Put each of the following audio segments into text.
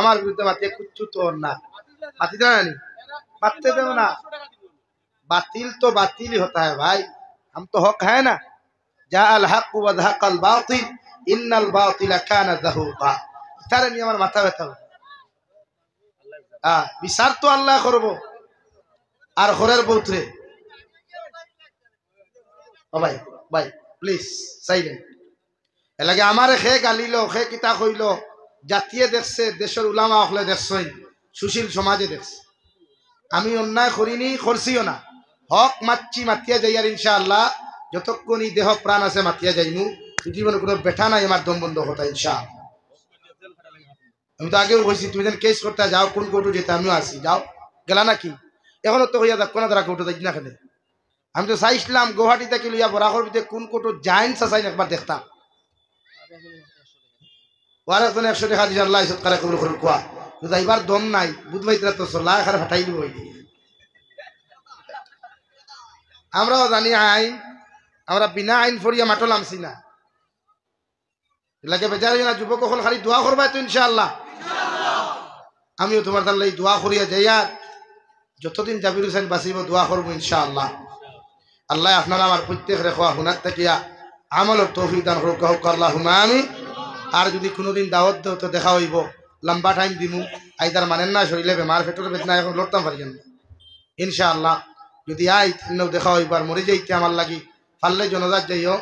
আমার বিরুদ্ধে মাতিয়ে কুচ্ছু তোর না মাতি দেনা নি মারতে দেও না बातिल तो बातिल ही होता है भाई हम तो हक है ना जा अल हक व ज़हक़ अल बातिल इन्नल बातिल काना ज़हूक़ा तारे नी আমার মাথা ব্যথা বিচার তো আল্লাহ করব আর ঘরের বউতরে ও ভাই ভাই প্লিজ সাইলেন্ট এলাকে আমারে খে গালিলো খে কিতা কইলো জাতীয় দেখছে দেশের উলামা হলে দেখছই সুশীল সমাজে দেখছে আমি অন্যায় করিনি করছিও না হক মাচ্ছি মাতিয়া যাই আর ইনশাআল্লাহ যতক্ষণ দেহ প্রাণ আছে মাতিয়া যাইমু জীবনে কোনো বেঠা নাই আমার দম বন্ধ হতা ইনশাআল্লাহ আমি তো আগেও কইছি তুমি যেন কেস করতে যাও কোন কোর্টে যেতে আমিও আসি যাও গেলা নাকি এখনো তো হইয়া দেখ কোন দ্বারা কোর্টে যাই না খেলে আমি তো চাইছিলাম গুয়াহাটি থেকে লইয়া বরাকর ভিতরে কোন কোর্টে যাইন চাইন একবার দেখতাম ওর একজন 100 টাকা দিয়ে আল্লাহ ইজ্জত করে কবুল করুন কোয়া যদি এবার দম নাই বুধবাইতরা তো সল্লাহ খারে ফাটাই দিব আমরাও জানি আইন আমরা বিনা আইন ফরিয়া মাটল আমছি না লাগে বেজারি না যুবক হল খালি দোয়া করবা তো ইনশাআল্লাহ আমিও তোমার দান লাই দোয়া করিয়া যাইয়া যতদিন জাবির হোসেন বাঁচিব দোয়া করব ইনশাআল্লাহ আল্লাহ আপনারা আমার প্রত্যেক রেখা হুনার থাকিয়া আমলের তৌফিক দান করুক হোক আল্লাহুম্মা আমিন আর যদি কোনোদিন দাওয়াত দাও তো দেখা হইব লম্বা টাইম দিমু আইদার মানেন না শরীরে বেমার পেটের বেদনা এখন লড়তাম পারি না ইনশাআল্লাহ যদি আই তিনও দেখা হইব আর মরে যাইতে আমার লাগি ফাললে জনজাত যাইও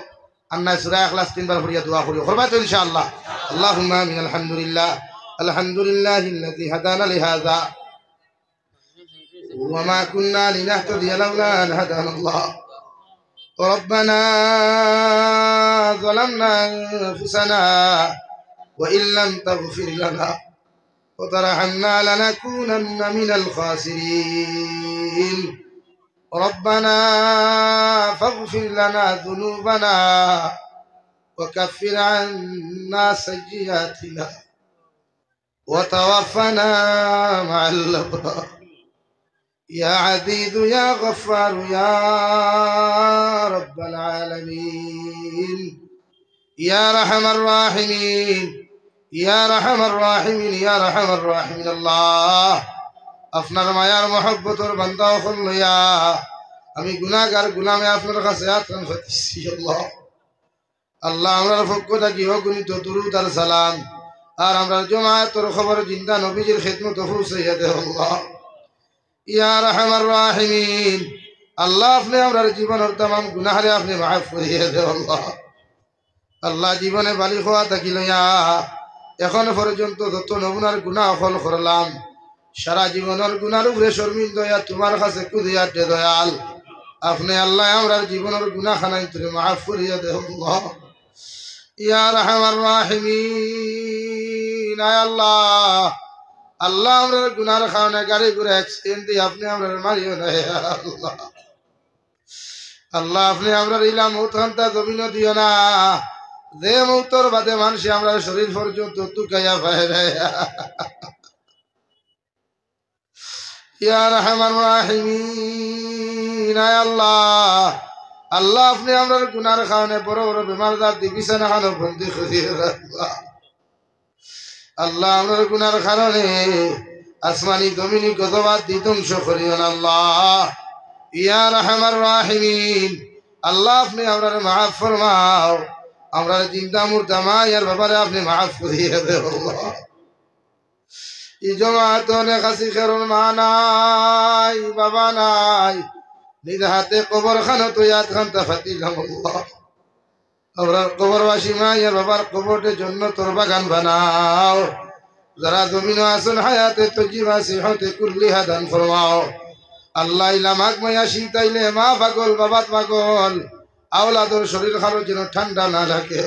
আন্না সূরা ইখলাস তিনবার পড়িয়া দোয়া করিও করবা তো ইনশাআল্লাহ আল্লাহুম্মা আমিন আলহামদুলিল্লাহিল্লাযী হাদানা লিহাযা ওয়া মা কুন্না লিনাহতাদিয়া লাওলা আন হাদানাল্লাহ ربنا ظلمنا أنفسنا وإن لم تغفر لنا وترحمنا لنكونن من الخاسرين ربنا فاغفر لنا ذنوبنا وكفر عنا سيئاتنا وتوفنا مع الأبرار يا عزيز يا غفار يا رب العالمين يا رحم الراحمين يا رحم الراحمين يا رحم الراحمين الله আপনার মায়ার মহব্বতের বান্দা হল ইয়া আমি গুনাহগার গোলামে আপনার কাছে আত্ম ফতিছি আল্লাহ আল্লাহ আমরার পক্ষ থেকে অগণিত দুরূদ আর সালাম আর আমরা জামাতের খবর জিন্দা নবীজির খিদমত পৌঁছাইয়া দে আল্লাহ ইয়া রহমান রাহিমিন আল্লাহ আপনি আমরার জীবনের तमाम গুনাহরে আপনি মাফ করিয়ে দে আল্লাহ আল্লাহ জীবনে বালি হওয়া থাকিল ইয়া এখন পর্যন্ত যত নমুনার গুনাহ হল করলাম সারা জীবনের গুনার উপরে শর্মিন্দা ইয়া তোমার কাছে কুদিয়া দে দয়াল আপনি আল্লাহ আমরার জীবনের গুনাহ খানাই তুমি মাফ করিয়ে দে আল্লাহ ইয়া রহমান রাহিমিন আয় আল্লাহ আল্লাহ আমরা গুনার কারণে গাড়ি ঘুরে অ্যাক্সিডেন্ট দিয়ে আপনি আমরা মারিও না আল্লাহ আল্লাহ আপনি আমরা ইলাম মৌতান্তা জমিন দিও না যে মৌতর বাদে মানুষ আমরা শরীর পর্যন্ত তুকাইয়া বাইরে ইয়া রহমান রাহিমিন আয় আল্লাহ আল্লাহ আপনি আমরা গুনার কারণে বড় বড় বেমারদার দি বিছানা খানো বন্দি করিয়ে রাখবা আল্লাহ আমার গুনার কারণে আসমানি জমিনি গজবাত দি ধ্বংস করিও না আল্লাহ ইয়া রহমান রাহিমিন আল্লাহ আপনি আমরা মাফ ফরমাও আমরা জিন্দা মুর্দা মা ইয়ার ব্যাপারে আপনি মাফ করিয়ে দেন আল্লাহ এই জমাত অনেক আসি খেরুন মা নাই বাবা নাই নিজ হাতে কবর খানো তো ইয়াদ খানটা ফাতিলাম আল্লাহ আমরা কবরবাসী মায়ের বাবার কবরের জন্য তোর বাগান বানাও যারা জমিন আসুন হায়াতে তো জীবাসী হতে কুল্লি হাদান ফরমাও আল্লাহ ইলামাক মায়া শীতাইলে মা পাগল বাবা পাগল আওলাদর শরীর খালো যেন ঠান্ডা না লাগে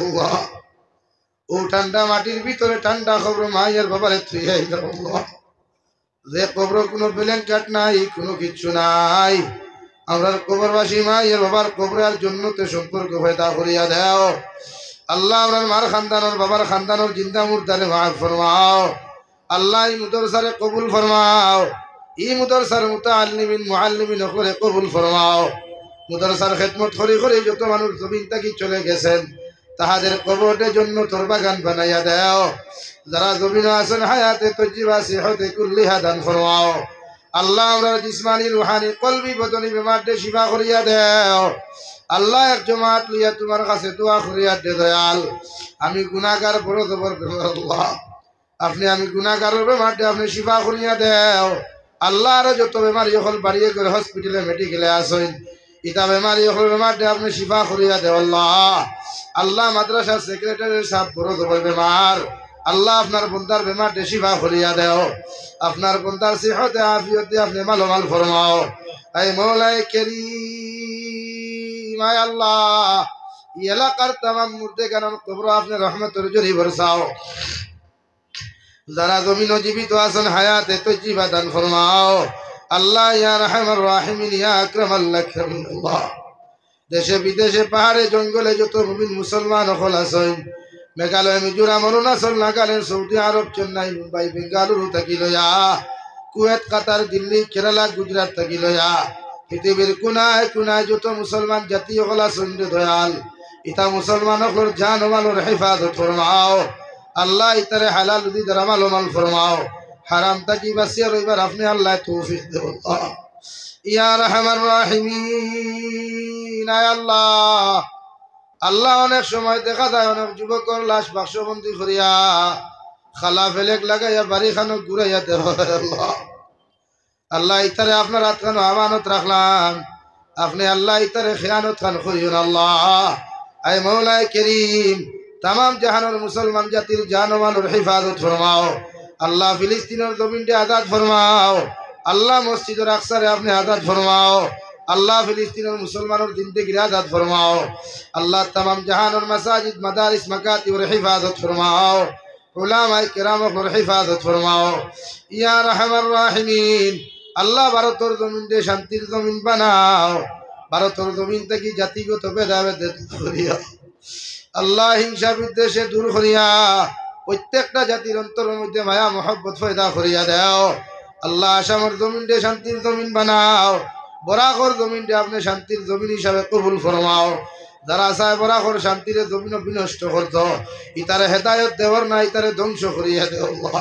ও ঠান্ডা মাটির ভিতরে ঠান্ডা খবর মায়ের বাবারে তুই যে কবর কোনো ব্ল্যাঙ্কেট নাই কোনো কিচ্ছু নাই আমরা কবরবাসী মায়ের বাবার কবরের জন্যতে সম্পর্ক পয়দা করিয়া দাও আল্লাহ আমার মার খানদানোর বাবার খানদানোর জিন্দা মুর্দারে মাফ ফরমাও আল্লাহ এই মুদরসারে কবুল ফরমাও এই মুদরসার মুতাআল্লিমিন মুআল্লিমিন করে কবুল ফরমাও মুদরসার খেদমত করি করে যত মানুষ জমিন থেকে চলে গেছেন তাহাদের কবরের জন্য তোর বাগান বানাইয়া দাও যারা জমিনে আছেন হায়াতে তজ্জিবা সিহতে কুল্লিহা দান ফরমাও আল্লাহ আমরা জিসমানি রুহানি কলবি বদনি বেমারতে শিফা করিয়া দেও আল্লাহ এক জমাত লইয়া তোমার কাছে দোয়া করিয়া দে দয়াল আমি গুনাহগার বড় জবর আল্লাহ আপনি আমি গুনাহগারের বেমারতে আপনি শিফা করিয়া দেও আল্লাহ আর যত বেমারি হল বাড়িয়ে করে হসপিটালে মেডিকেলে আসেন ইতা বেমারি হল বেমারতে আপনি শিফা করিয়া দেও আল্লাহ আল্লাহ মাদ্রাসার সেক্রেটারি সাহেব বড় জবর বেমার আল্লাহ আপনার বন্দার বেমারতে শিফা করিয়া দেও আপনার বন্দার সিহতে আফিয়তে আপনি মালোমাল ফরমাও এই মৌলাই কারীম আয় আল্লাহ এই এলাকার তামাম মুর্দে কারণ কবর আপনি রহমতের জরি বরসাও যারা জমিন জীবিত আছেন হায়াতে তজ্জিবা দান ফরমাও আল্লাহ ইয়া রাহমার রাহিমিন ইয়া আকরামাল আকরামিন আল্লাহ দেশে বিদেশে পাহাড়ে জঙ্গলে যত মুমিন মুসলমান হল আছেন মেঘালয় মিজোরাম অরুণাচল নাগাল্যান্ড সৌদি আরব চেন্নাই মুম্বাই বেঙ্গালুরু থাকি লয়া কুয়েত কাতার দিল্লি কেরালা গুজরাট থাকি লয়া পৃথিবীর কোনায় কোনায় যত মুসলমান জাতি হল আছেন দয়াল ইতা মুসলমান হল জান ও মালের হেফাজত ফরমাও আল্লাহ ইতারে হালাল রুজি দ্বারা মাল ফরমাও হারাম তাকি বাঁচিয়ে রইবার আপনি আল্লাহ তৌফিক দেও ইয়া রাহমান রাহিমিন আয় আল্লাহ আল্লাহ অনেক সময় দেখা যায় অনেক যুবকর লাশ বাক্সবন্দি করিয়া খালা ফেলেক লাগাইয়া বাড়ি খানো ঘুরাইয়া দেব আল্লাহ আল্লাহ ইতারে আপনার হাত খানো আমানত রাখলাম আপনি আল্লাহ ইতারে খেয়ানত খান করিও আল্লাহ আয় মৌলাই করিম तमाम जहानर मुसलमान जातिर जान मानुर हिफाजत फरमाओ अल्लाह फिलिस्तीनर जमीनटे आजाद फरमाओ अल्लाह मस्जिदर अक्सारे आपने आजाद फरमाओ अल्लाह फिलिस्तीनर मुसलमानर जिंदगी आजाद फरमाओ अल्लाह तमाम जहानर मसाजिद मदारिस मकातिबर हिफाजत फरमाओ उलामाए किरामर हिफाजत फरमाओ या रहमान राहिमीन अल्लाह भारतर जमीनटे शांतिर जमीन बनाओ भारतर जमीन थेके जातिगत भेदाभेद करिया আল্লাহ হিংসা বিদ্বেষে দূর করিয়া প্রত্যেকটা জাতির অন্তরের মধ্যে মায়া মহব্বত পয়দা করিয়া দাও আল্লাহ আসামের জমিনটে শান্তির জমিন বানাও বরাকর জমিনটে আপনি শান্তির জমিন হিসাবে কবুল ফরমাও যারা চায় বরাকর শান্তির জমিন বিনষ্ট করত ইতারে হেদায়ত দেওয়ার না ইতারে ধ্বংস করিয়া দেও আল্লাহ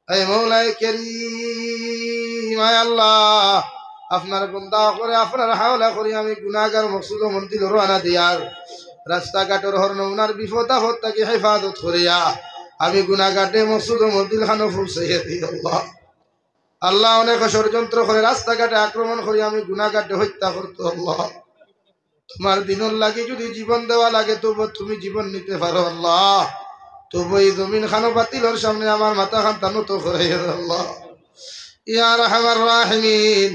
এই মৌলাই কারীম আয় আল্লাহ আপনার বন্দা করে আপনার হাওলা করি আমি গুনাহগার মকসুদ মন্দির রওনা দিয়ার রাস্তাঘাটের হর নৌনার বিপদ আপদ তাকে হেফাজত করিয়া আমি গুনাহগারে মকসুদ মন্দির খানো পৌঁছাইয়া দিই আল্লাহ আল্লাহ অনেক ষড়যন্ত্র করে রাস্তাঘাটে আক্রমণ করি আমি গুনাহগারে হত্যা করতো আল্লাহ তোমার দিনের লাগে যদি জীবন দেওয়া লাগে তবু তুমি জীবন নিতে পারো আল্লাহ তবু এই জমিন খানো বাতিলের সামনে আমার মাথা খান টানো তো করে আল্লাহ ইয়া রাহমান রাহিমিন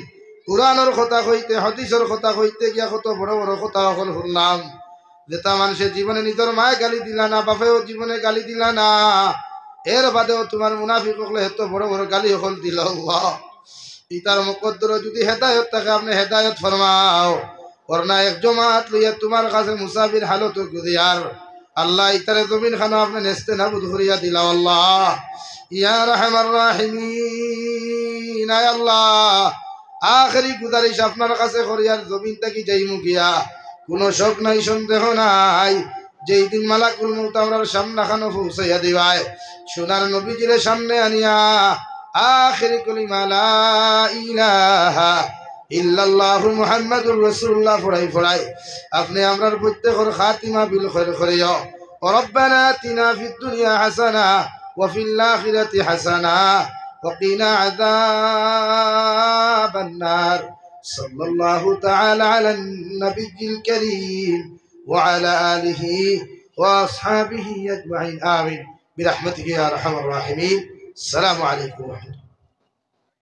কুরআনের কথা কইতে হাদিসের কথা কইতে গিয়া কত বড় বড় কথা হল শুনলাম যেটা মানুষের জীবনে নিজের মায়ে গালি দিলা না বাপেও জীবনে গালি দিলা না এর বাদেও তোমার মুনাফিক হলে এত বড় বড় গালি হল দিল আল্লাহ ইতার মুকদ্দর যদি হেদায়ত থাকে আপনি হেদায়ত ফরমাও ওরনা এক জমাত লইয়া তোমার কাছে মুসাফির হালত গুদিয়ার আল্লাহ ইতারে জমিন খানো আপনি নেস্তে নাবুদ করিয়া দিলা আল্লাহ ইয়া রাহমান রাহিমিন আয় আল্লাহ আখেরি গুজারিশ আপনার কাছে করিয়ার জমিন থেকে যাইমু গিয়া কোনো শোক নাই সন্দেহ নাই যেই দিন মালাকুল মউত আমরার সামনে খানো পৌঁছাইয়া দিবাই সোনার নবীজির সামনে আনিয়া আখেরি কলিমা লা ইলাহা ইল্লাল্লাহু মুহাম্মাদুর রাসূলুল্লাহ পড়াই আপনি আমরার প্রত্যেকের খাতিমা বিল খায়র করিও রব্বানা আতিনা ফিদ দুনিয়া হাসানা ওয়া ফিল আখিরাতি হাসানা ওয়া কিনা আযাবান নার صلى الله تعالى على النبي الكريم وعلى آله وأصحابه أجمعين آمين برحمتك يا أرحم الراحمين السلام عليكم ورحمة الله